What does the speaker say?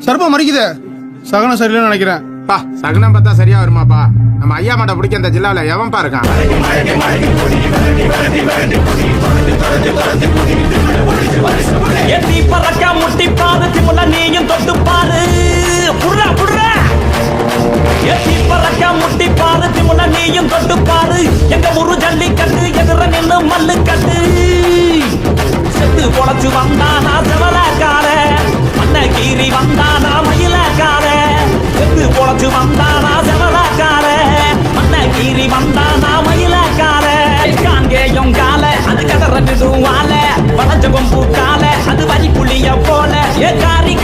சர்ப்பா மறிக்குது. சகனம் சரியில்லைன்னு நினைக்கிறேன். பா சகுனம் பார்த்தா சரியா வருமாப்பா? நம்ம ஐயா மாட்ட பிடிக்க இந்த ஜில்லால எவன்பா இருக்கான்? எட்டி பறக்க முட்டி பாரு திமுல நீயும் தொட்டு பாரு. புர்ரா புர்ரா எட்டி பறக்க முட்டி பாரு திமுல நீயும் தொட்டு பாரு. எங்க ஊரு ஜல்லிக்கட்டு எதிர நின்னு மல்லு கட்டு. செத்து பொழைச்சு வந்தானா செவலக்கார, மண்ண கீறி வந்தானா மயிலக்கார. செத்து பொழைச்சு வந்தானா செவலக்கார, மண்ண கீறி வந்தானா மயிலக்கார. காங்கேயும் கால அது கதற நிடுவால, வளஞ்ச கொம்பு கால அது வரி புளிய போல. ஏ காரி